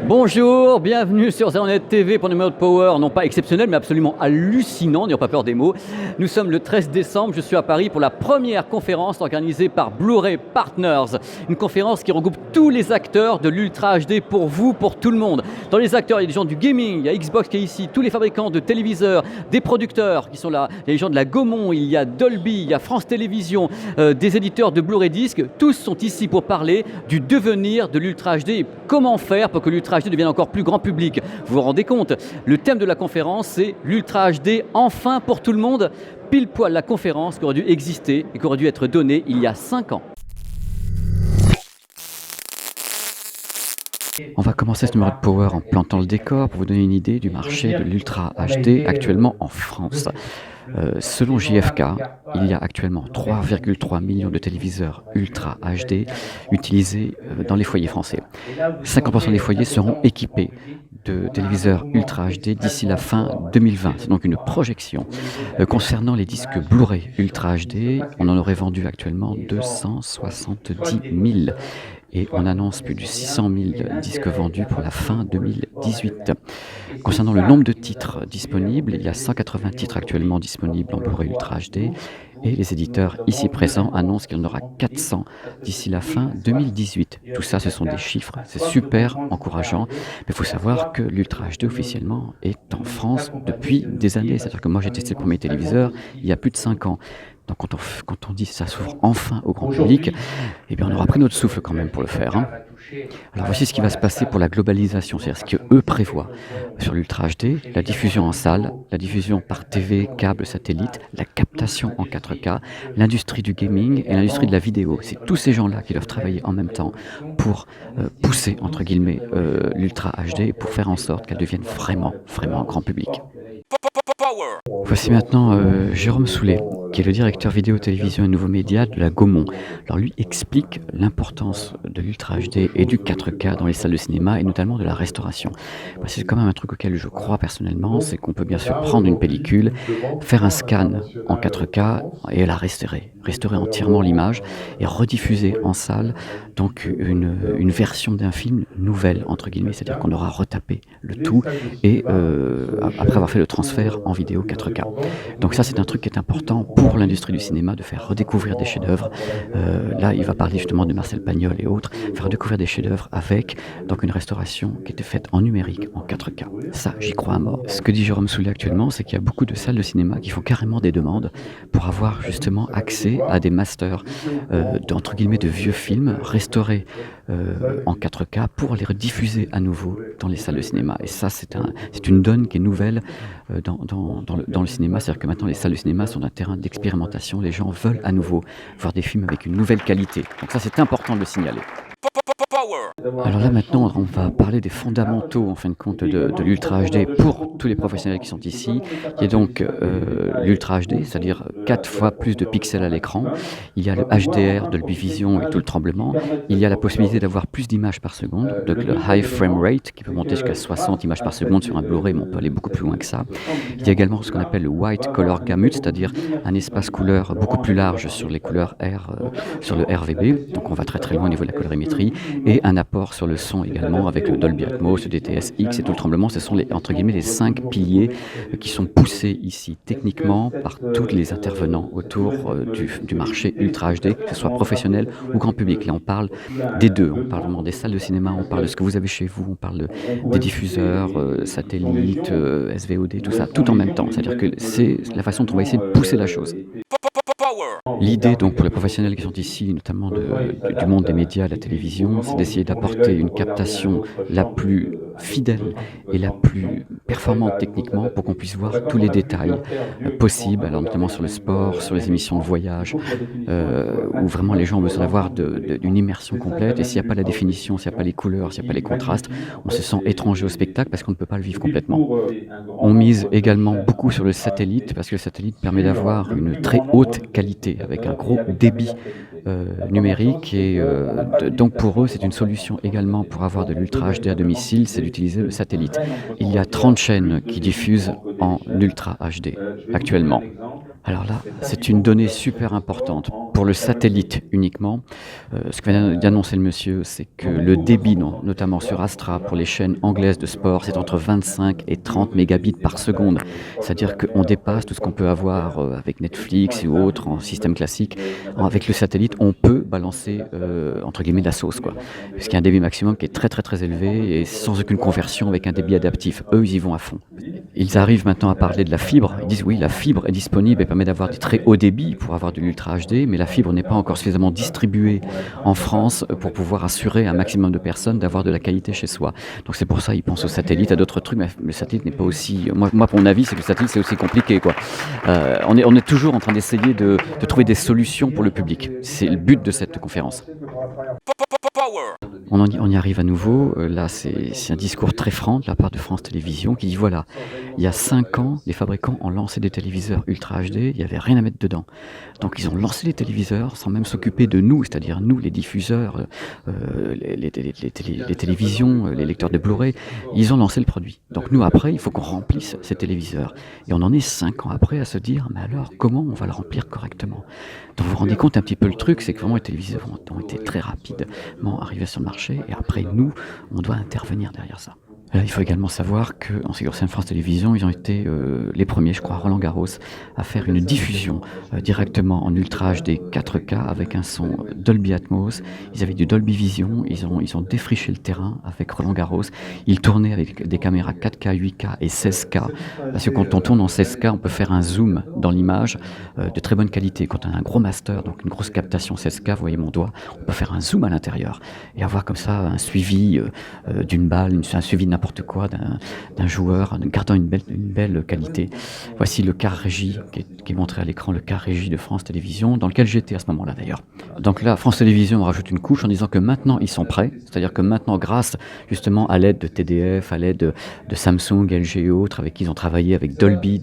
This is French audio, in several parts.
Bonjour, bienvenue sur Zeronet TV pour un numéro de Power, non pas exceptionnel mais absolument hallucinant, n'ayons pas peur des mots. Nous sommes le 13 décembre, je suis à Paris pour la première conférence organisée par Blu-ray Partners. Une conférence qui regroupe tous les acteurs de l'Ultra HD pour vous, pour tout le monde. Dans les acteurs, il y a des gens du gaming, il y a Xbox qui est ici, tous les fabricants de téléviseurs, des producteurs qui sont là, il y a les gens de la Gaumont, il y a Dolby, il y a France Télévisions, des éditeurs de Blu-ray Disc, tous sont ici pour parler du devenir de l'Ultra HD et comment faire pour que l'Ultra HD devienne encore plus grand public. Vous vous rendez compte? Le thème de la conférence, c'est l'Ultra HD enfin pour tout le monde, pile poil la conférence qui aurait dû exister et qui aurait dû être donnée il y a 5 ans. On va commencer ce numéro de Power en plantant le décor pour vous donner une idée du marché de l'Ultra HD actuellement en France. Selon JFK, il y a actuellement 3,3 millions de téléviseurs Ultra HD utilisés dans les foyers français. 50% des foyers seront équipés de téléviseurs Ultra HD d'ici la fin 2020. C'est donc une projection. Concernant les disques Blu-ray Ultra HD, on en aurait vendu actuellement 270 000. Et on annonce plus de 600 000 disques vendus pour la fin 2018. Concernant le nombre de titres disponibles, il y a 180 titres actuellement disponibles en Blu-ray Ultra HD et les éditeurs ici présents annoncent qu'il y en aura 400 d'ici la fin 2018. Tout ça, ce sont des chiffres, c'est super encourageant, mais il faut savoir que l'Ultra HD officiellement est en France depuis des années. C'est-à-dire que moi j'ai testé le premier téléviseur il y a plus de 5 ans. Donc quand on dit que ça s'ouvre enfin au grand public, eh bien on aura pris notre souffle quand même pour le faire. Alors voici ce qui va se passer pour la globalisation, c'est-à-dire ce qu'eux prévoient sur l'Ultra HD, la diffusion en salle, la diffusion par TV, câble, satellite, la captation en 4K, l'industrie du gaming et l'industrie de la vidéo. C'est tous ces gens-là qui doivent travailler en même temps pour pousser, entre guillemets, l'Ultra HD pour faire en sorte qu'elle devienne vraiment grand public. Voici maintenant Jérôme Soulet, qui est le directeur vidéo, télévision et nouveaux médias de la Gaumont. Alors lui explique l'importance de l'Ultra HD et du 4K dans les salles de cinéma et notamment de la restauration. C'est quand même un truc auquel je crois personnellement, c'est qu'on peut bien sûr prendre une pellicule, faire un scan en 4K et la restaurer entièrement l'image et rediffuser en salle donc une version d'un film nouvelle entre guillemets, c'est-à-dire qu'on aura retapé le tout et après avoir fait le transfert en vidéo 4K. Donc ça c'est un truc qui est important pour l'industrie du cinéma, de faire redécouvrir des chefs-d'œuvre. Là il va parler justement de Marcel Pagnol et autres, faire redécouvrir des chefs-d'œuvre avec donc une restauration qui était faite en numérique, en 4K. Ça j'y crois à mort. Ce que dit Jérôme Soulet actuellement, c'est qu'il y a beaucoup de salles de cinéma qui font carrément des demandes pour avoir justement accès à des masters entre guillemets de vieux films restaurés en 4K pour les rediffuser à nouveau dans les salles de cinéma. Et ça c'est une donne qui est nouvelle dans le cinéma, c'est-à-dire que maintenant les salles de cinéma sont un terrain d'expérimentation, les gens veulent à nouveau voir des films avec une nouvelle qualité. Donc ça c'est important de le signaler. Alors là maintenant on va parler des fondamentaux en fin de compte de l'Ultra HD pour tous les professionnels qui sont ici. Il y a donc l'Ultra HD, c'est-à-dire 4 fois plus de pixels à l'écran. Il y a le HDR, Dolby Vision et tout le tremblement. Il y a la possibilité d'avoir plus d'images par seconde, donc le High Frame Rate qui peut monter jusqu'à 60 images par seconde sur un Blu-ray, mais on peut aller beaucoup plus loin que ça. Il y a également ce qu'on appelle le White Color Gamut, c'est-à-dire un espace couleur beaucoup plus large sur les couleurs sur le RVB, donc on va très loin au niveau de la colorimétrie, et un apport sur le son également avec le Dolby Atmos, le DTS-X et tout le tremblement. Ce sont entre guillemets les 5 piliers qui sont poussés ici techniquement par tous les intervenants autour du marché Ultra HD, que ce soit professionnel ou grand public. Là on parle des deux, on parle vraiment des salles de cinéma, on parle de ce que vous avez chez vous, on parle des diffuseurs, satellites, SVOD, tout ça, tout en même temps. C'est-à-dire que c'est la façon dont on va essayer de pousser la chose. L'idée donc pour les professionnels qui sont ici, notamment du monde des médias, de la télévision, c'est d'essayer d'apporter une captation la plus fidèle et la plus performante techniquement pour qu'on puisse voir tous les détails possibles, alors notamment sur le sport, sur les émissions de voyage, où vraiment les gens ont besoin d'avoir d'une immersion complète. Et s'il n'y a pas la définition, s'il n'y a pas les couleurs, s'il n'y a pas les contrastes, on se sent étranger au spectacle parce qu'on ne peut pas le vivre complètement. On mise également beaucoup sur le satellite parce que le satellite permet d'avoir une très haute qualité avec un gros débit numérique et donc pour eux c'est une solution également pour avoir de l'Ultra HD à domicile, c'est d'utiliser le satellite. Il y a 30 chaînes qui diffusent en Ultra HD actuellement. Alors là, c'est une donnée super importante pour le satellite uniquement. Ce que vient d'annoncer le monsieur, c'est que le débit, notamment sur Astra, pour les chaînes anglaises de sport, c'est entre 25 et 30 mégabits par seconde. C'est-à-dire qu'on dépasse tout ce qu'on peut avoir avec Netflix ou autres en système classique. Avec le satellite, on peut balancer, entre guillemets, de la sauce, quoi. Puisqu'il y a un débit maximum qui est très très très élevé et sans aucune conversion avec un débit adaptif. Eux, ils y vont à fond. Ils arrivent maintenant à parler de la fibre. Ils disent oui, la fibre est disponible et permet d'avoir des très hauts débits pour avoir de l'Ultra HD, mais la fibre n'est pas encore suffisamment distribuée en France pour pouvoir assurer à un maximum de personnes d'avoir de la qualité chez soi. Donc c'est pour ça ils pensent au satellite, à d'autres trucs, mais le satellite n'est pas aussi... Moi pour mon avis, c'est que le satellite, c'est aussi compliqué, quoi. On est toujours en train d'essayer de trouver des solutions pour le public. C'est le but de cette conférence. On y arrive à nouveau. Là, c'est un discours très franc de la part de France Télévisions qui dit voilà, il y a 5 ans, les fabricants ont lancé des téléviseurs Ultra HD, il n'y avait rien à mettre dedans. Donc ils ont lancé les téléviseurs sans même s'occuper de nous, c'est-à-dire nous, les diffuseurs, les télévisions, les lecteurs de Blu-ray. Ils ont lancé le produit. Donc nous, après, il faut qu'on remplisse ces téléviseurs. Et on en est 5 ans après à se dire mais alors, comment on va le remplir correctement? Donc vous vous rendez compte un petit peu le truc, c'est que vraiment les téléviseurs ont été très rapidement arrivés sur le marché et après nous, on doit intervenir derrière ça. Il faut également savoir qu'en ce qui concerne France Télévisions, ils ont été les premiers, je crois, à Roland-Garros, à faire une diffusion directement en Ultra HD 4K avec un son Dolby Atmos. Ils avaient du Dolby Vision, ils ont défriché le terrain avec Roland-Garros. Ils tournaient avec des caméras 4K, 8K et 16K. Parce que quand on tourne en 16K, on peut faire un zoom dans l'image de très bonne qualité. Quand on a un gros master, donc une grosse captation 16K, vous voyez mon doigt, on peut faire un zoom à l'intérieur et avoir comme ça un suivi d'une balle, un suivi de n'importe quoi d'un joueur, en gardant une belle qualité. Voici le quart régie qui est montré à l'écran, le quart régie de France Télévisions, dans lequel j'étais à ce moment-là d'ailleurs. Donc là, France Télévisions rajoute une couche en disant que maintenant ils sont prêts, c'est-à-dire que maintenant, grâce justement à l'aide de TDF, à l'aide de Samsung, LG et autres, avec qui ils ont travaillé avec Dolby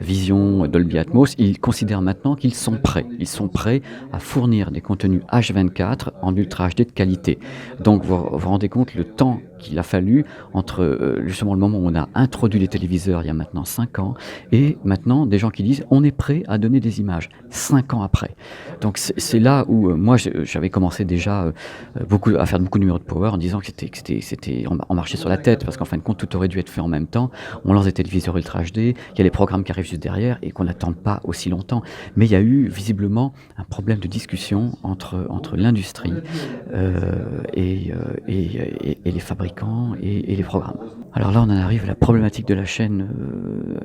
Vision, Dolby Atmos, ils considèrent maintenant qu'ils sont prêts. Ils sont prêts à fournir des contenus H24 en Ultra HD de qualité. Donc vous vous rendez compte le temps qu'il a fallu entre justement le moment où on a introduit les téléviseurs il y a maintenant 5 ans et maintenant des gens qui disent on est prêt à donner des images 5 ans après. Donc c'est là où moi j'avais commencé déjà à faire beaucoup de numéros de Power en disant que on marchait sur la tête parce qu'en fin de compte tout aurait dû être fait en même temps. On lance des téléviseurs Ultra HD, il y a les programmes qui arrivent juste derrière et qu'on n'attend pas aussi longtemps. Mais il y a eu visiblement un problème de discussion entre l'industrie et les fabricants et les programmes. Alors là, on en arrive à la problématique de la chaîne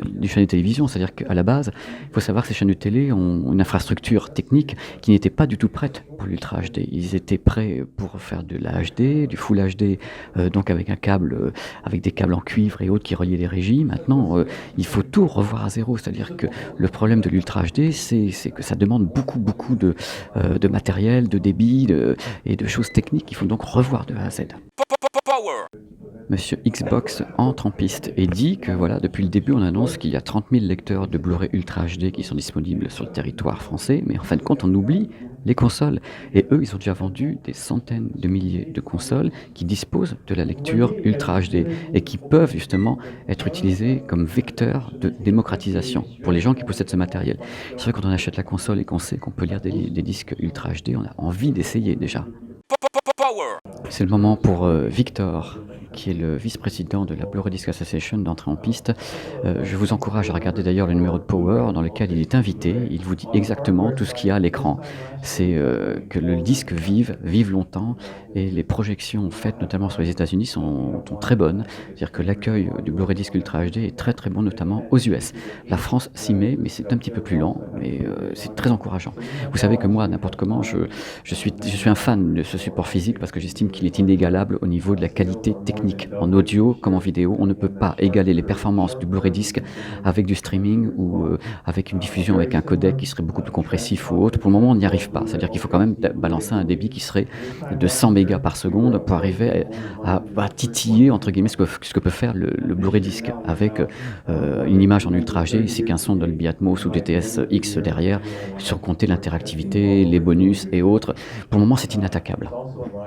de télévision, c'est-à-dire qu'à la base, il faut savoir que ces chaînes de télé ont une infrastructure technique qui n'était pas du tout prête pour l'Ultra HD. Ils étaient prêts pour faire de la HD, du Full HD, donc avec avec des câbles en cuivre et autres qui reliaient les régies. Maintenant, il faut tout revoir à zéro, c'est-à-dire que le problème de l'Ultra HD, c'est que ça demande beaucoup de matériel, de débit et de choses techniques qu'il faut donc revoir de A à Z. Monsieur Xbox entre en piste et dit que voilà, depuis le début, on annonce qu'il y a 30 000 lecteurs de Blu-ray Ultra HD qui sont disponibles sur le territoire français, mais en fin de compte, on oublie les consoles. Et eux, ils ont déjà vendu des centaines de milliers de consoles qui disposent de la lecture Ultra HD et qui peuvent justement être utilisées comme vecteur de démocratisation pour les gens qui possèdent ce matériel. C'est vrai, quand on achète la console et qu'on sait qu'on peut lire des disques Ultra HD, on a envie d'essayer déjà. C'est le moment pour Victor, qui est le vice-président de la Blu-ray Disc Association, d'entrer en piste. Je vous encourage à regarder d'ailleurs le numéro de Power dans lequel il est invité. Il vous dit exactement tout ce qu'il y a à l'écran. C'est que le disque vive longtemps et les projections faites notamment sur les États-Unis sont très bonnes. C'est-à-dire que l'accueil du Blu-ray Disc Ultra HD est très bon, notamment aux US. La France s'y met, mais c'est un petit peu plus lent, mais c'est très encourageant. Vous savez que moi, n'importe comment, je suis un fan de ce support physique parce que j'estime qu'il est inégalable au niveau de la qualité technique. En audio comme en vidéo, on ne peut pas égaler les performances du Blu-ray Disc avec du streaming ou avec une diffusion avec un codec qui serait beaucoup plus compressif ou autre. Pour le moment, on n'y arrive pas. C'est-à-dire qu'il faut quand même balancer un débit qui serait de 100 mégas par seconde pour arriver à titiller, entre guillemets, ce que peut faire le Blu-ray Disc avec une image en Ultra HD, c'est qu'un son Dolby Atmos ou DTS X derrière, sur compter l'interactivité, les bonus et autres. Pour le moment, c'est inattaquable.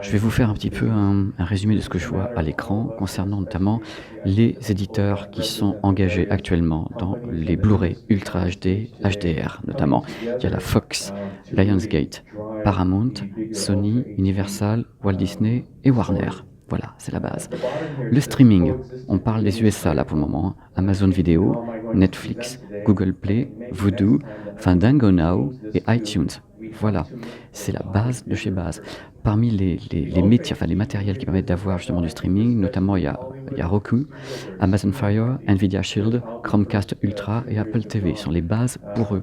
Je vais vous faire un petit peu un résumé de ce que je vois à l'écran. écran concernant notamment les éditeurs qui sont engagés actuellement dans les Blu-ray Ultra HD, HDR notamment. Il y a la Fox, Lionsgate, Paramount, Sony, Universal, Walt Disney et Warner. Voilà, c'est la base. Le streaming, on parle des USA là pour le moment, Amazon Video, Netflix, Google Play, Vudu, Fandango Now et iTunes. Voilà, c'est la base de chez base. Parmi les métiers, enfin les matériels qui permettent d'avoir justement du streaming, notamment il y a Roku, Amazon Fire, Nvidia Shield, Chromecast Ultra et Apple TV sont les bases pour eux.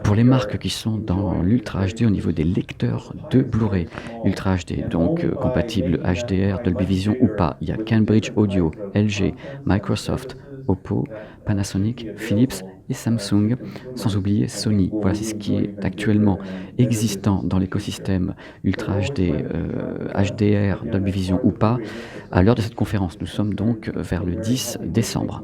Pour les marques qui sont dans l'Ultra HD au niveau des lecteurs de Blu-ray Ultra HD, donc compatibles HDR, Dolby Vision ou pas, il y a Cambridge Audio, LG, Microsoft, Oppo, Panasonic, Philips et Samsung, sans oublier Sony. Voilà, c'est ce qui est actuellement existant dans l'écosystème Ultra HD, HDR, Dolby Vision ou pas, à l'heure de cette conférence. Nous sommes donc vers le 10 décembre.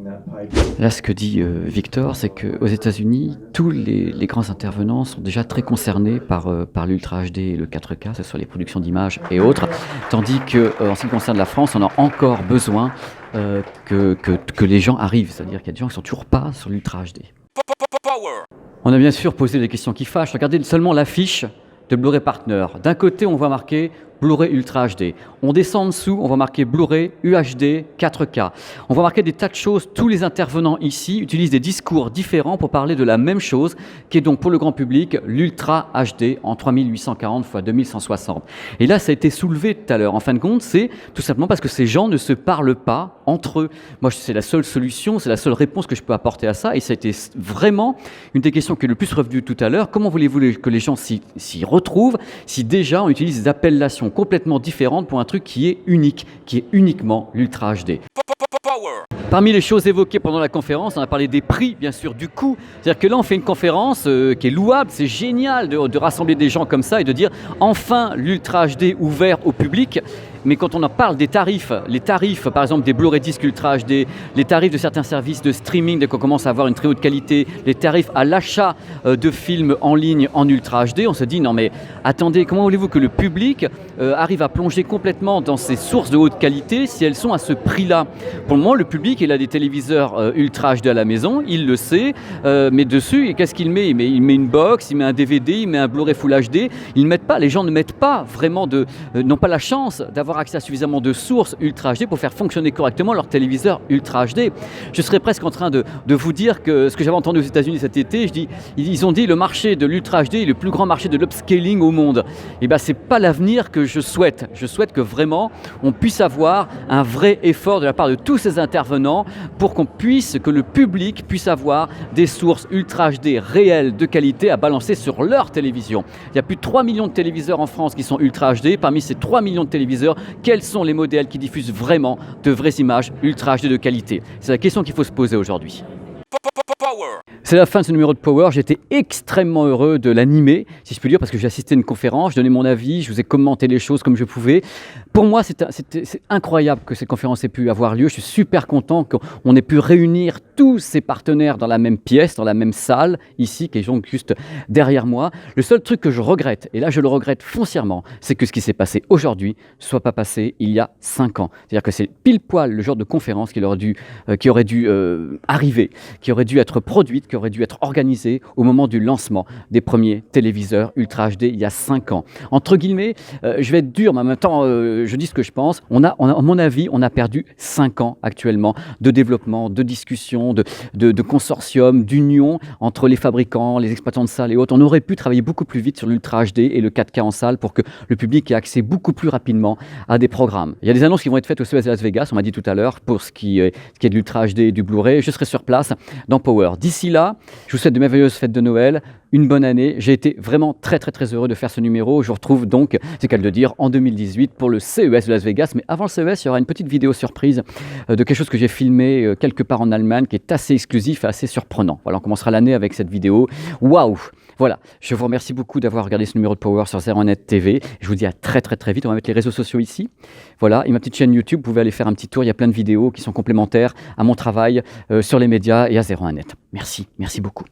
Là, ce que dit Victor, c'est qu'aux États-Unis, tous les grands intervenants sont déjà très concernés par l'Ultra HD et le 4K, que ce soit les productions d'images et autres, tandis qu'en ce qui concerne la France, on a encore besoin que les gens arrivent, c'est-à-dire qu'il y a des gens qui ne sont toujours pas sur l'Ultra HD. On a bien sûr posé des questions qui fâchent. Regardez seulement l'affiche de Blu-ray Partner. D'un côté, on voit marqué Blu-ray Ultra HD. On descend en dessous, on va marquer Blu-ray UHD 4K. On va marquer des tas de choses. Tous les intervenants ici utilisent des discours différents pour parler de la même chose, qui est donc pour le grand public l'Ultra HD en 3840 x 2160. Et là, ça a été soulevé tout à l'heure. En fin de compte, c'est tout simplement parce que ces gens ne se parlent pas entre eux. Moi, c'est la seule solution, c'est la seule réponse que je peux apporter à ça. Et ça a été vraiment une des questions qui est le plus revenue tout à l'heure. Comment voulez-vous que les gens s'y retrouvent si déjà on utilise des appellations complètement différentes pour un truc qui est unique, qui est uniquement l'Ultra HD. Parmi les choses évoquées pendant la conférence, on a parlé des prix, bien sûr, du coût. C'est-à-dire que là, on fait une conférence qui est louable, c'est génial de rassembler des gens comme ça et de dire enfin l'Ultra HD ouvert au public. Mais quand on en parle des tarifs, les tarifs par exemple des Blu-ray disques Ultra HD, les tarifs de certains services de streaming dès qu'on commence à avoir une très haute qualité, les tarifs à l'achat de films en ligne en Ultra HD, on se dit non mais attendez, comment voulez-vous que le public arrive à plonger complètement dans ces sources de haute qualité si elles sont à ce prix-là? Pour le moment, le public, il a des téléviseurs Ultra HD à la maison, il le sait, mais dessus, qu'est-ce qu'il met? Il met une box, il met un DVD, il met un Blu-ray Full HD, les gens ne mettent pas vraiment n'ont pas la chance d'avoir accès à suffisamment de sources Ultra HD pour faire fonctionner correctement leur téléviseur Ultra HD. Je serais presque en train de vous dire que ce que j'avais entendu aux États-Unis cet été, ils ont dit le marché de l'Ultra HD est le plus grand marché de l'upscaling au monde. Et bien, c'est pas l'avenir que je souhaite. Je souhaite que vraiment on puisse avoir un vrai effort de la part de tous ces intervenants pour que le public puisse avoir des sources Ultra HD réelles de qualité à balancer sur leur télévision. Il y a plus de 3 millions de téléviseurs en France qui sont Ultra HD. Parmi ces 3 millions de téléviseurs, quels sont les modèles qui diffusent vraiment de vraies images Ultra HD de qualité? C'est la question qu'il faut se poser aujourd'hui. C'est la fin de ce numéro de Power. J'étais extrêmement heureux de l'animer, si je puis dire, parce que j'ai assisté à une conférence, je donnais mon avis, je vous ai commenté les choses comme je pouvais. Pour moi, c'est incroyable que cette conférence ait pu avoir lieu. Je suis super content qu'on ait pu réunir tous ces partenaires dans la même pièce, dans la même salle, ici, qui est donc juste derrière moi. Le seul truc que je regrette, et là je le regrette foncièrement, c'est que ce qui s'est passé aujourd'hui ne soit pas passé il y a 5 ans. C'est-à-dire que c'est pile poil le genre de conférence qui aurait dû arriver, qui aurait dû être produite, qui aurait dû être organisée au moment du lancement des premiers téléviseurs Ultra HD il y a 5 ans. Entre guillemets, je vais être dur, mais en même temps, je dis ce que je pense. À mon avis, on a perdu 5 ans actuellement de développement, de discussion, de consortium, d'union entre les fabricants, les exploitants de salles et autres. On aurait pu travailler beaucoup plus vite sur l'Ultra HD et le 4K en salle pour que le public ait accès beaucoup plus rapidement à des programmes. Il y a des annonces qui vont être faites au CES de Las Vegas, on m'a dit tout à l'heure, pour ce qui est de l'Ultra HD et du Blu-ray. Je serai sur place dans Power. D'ici là, je vous souhaite de merveilleuses fêtes de Noël, une bonne année. J'ai été vraiment très heureux de faire ce numéro. Je vous retrouve donc, c'est qu'à le dire, en 2018 pour le CES de Las Vegas. Mais avant le CES, il y aura une petite vidéo surprise de quelque chose que j'ai filmé quelque part en Allemagne qui est assez exclusif et assez surprenant. Voilà, on commencera l'année avec cette vidéo. Waouh! Voilà, je vous remercie beaucoup d'avoir regardé ce numéro de Power sur 01net TV. Je vous dis à très vite. On va mettre les réseaux sociaux ici. Voilà, et ma petite chaîne YouTube, vous pouvez aller faire un petit tour. Il y a plein de vidéos qui sont complémentaires à mon travail sur les médias et à 01net. Merci beaucoup.